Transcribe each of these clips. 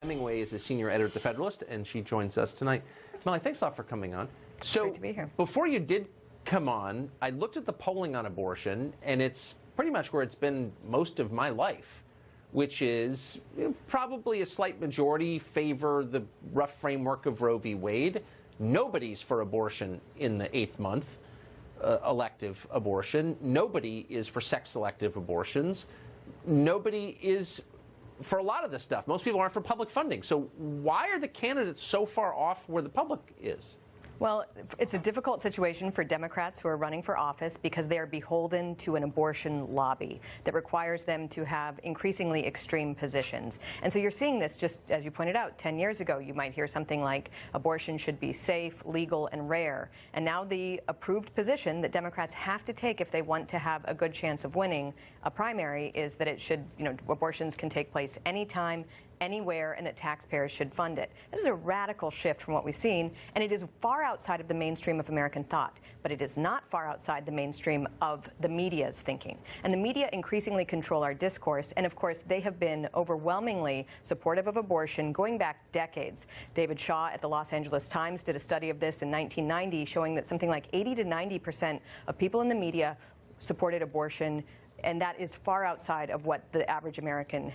Hemingway is a senior editor at The Federalist, and she joins us tonight. Molly, thanks a lot for coming on. So, great to be here. Before you did come on, I looked at the polling on abortion, and it's pretty much where it's been most of my life, which is probably a slight majority favor the rough framework of Roe v. Wade. Nobody's for abortion in the 8th month, elective abortion. Nobody is for sex-selective abortions. Nobody is for a lot of this stuff. Most people aren't for public funding. So why are the candidates so far off where the public is? Well, it's a difficult situation for Democrats who are running for office because they are beholden to an abortion lobby that requires them to have increasingly extreme positions. And so you're seeing this, just as you pointed out, 10 years ago, you might hear something like abortion should be safe, legal, and rare. And now the approved position that Democrats have to take if they want to have a good chance of winning a primary is that it should, abortions can take place anytime, anywhere, and that taxpayers should fund it. This is a radical shift from what we've seen, and it is far outside of the mainstream of American thought, but it is not far outside the mainstream of the media's thinking. And the media increasingly control our discourse, and of course they have been overwhelmingly supportive of abortion going back decades. David Shaw at the Los Angeles Times did a study of this in 1990 showing that something like 80 to 90% of people in the media supported abortion, and that is far outside of what the average American,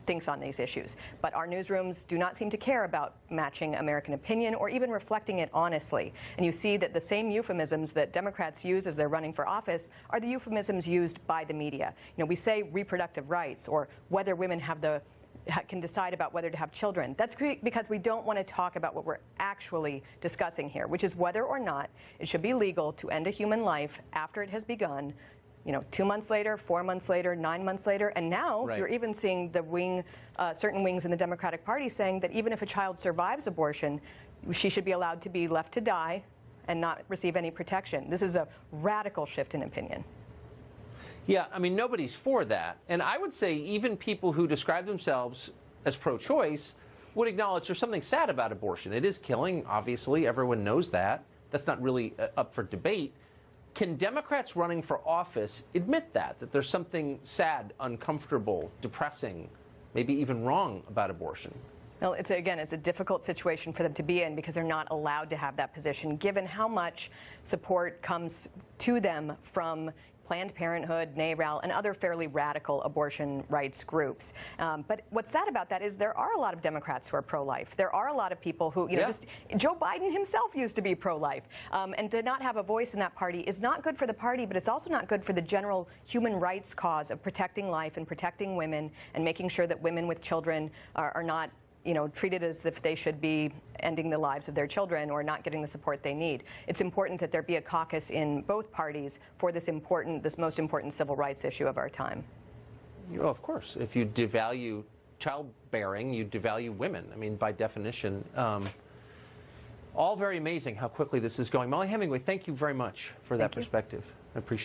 thinks on these issues. But our newsrooms do not seem to care about matching American opinion or even reflecting it honestly. And you see that the same euphemisms that Democrats use as they're running for office are the euphemisms used by the media. We say reproductive rights or whether women can decide about whether to have children. That's because we don't want to talk about what we're actually discussing here, which is whether or not it should be legal to end a human life after it has begun, 2 months later, 4 months later, 9 months later, and now You're even seeing the certain wings in the Democratic Party saying that even if a child survives abortion, she should be allowed to be left to die and not receive any protection. This is a radical shift in opinion. Yeah, nobody's for that. And I would say even people who describe themselves as pro-choice would acknowledge there's something sad about abortion. It is killing, obviously. Everyone knows that. That's not really up for debate. Can Democrats running for office admit that there's something sad, uncomfortable, depressing, maybe even wrong about abortion? Well, it's a difficult situation for them to be in because they're not allowed to have that position, given how much support comes to them from Planned Parenthood, NARAL, and other fairly radical abortion rights groups. But what's sad about that is there are a lot of Democrats who are pro-life. There are a lot of people who, Joe Biden himself used to be pro-life. And to not have a voice in that party is not good for the party, but it's also not good for the general human rights cause of protecting life and protecting women and making sure that women with children are not treated as if they should be ending the lives of their children or not getting the support they need. It's important that there be a caucus in both parties for this most important civil rights issue of our time. Well, of course. If you devalue childbearing, you devalue women. By definition. All very amazing how quickly this is going. Molly Hemingway, thank you very much for that perspective. I appreciate it.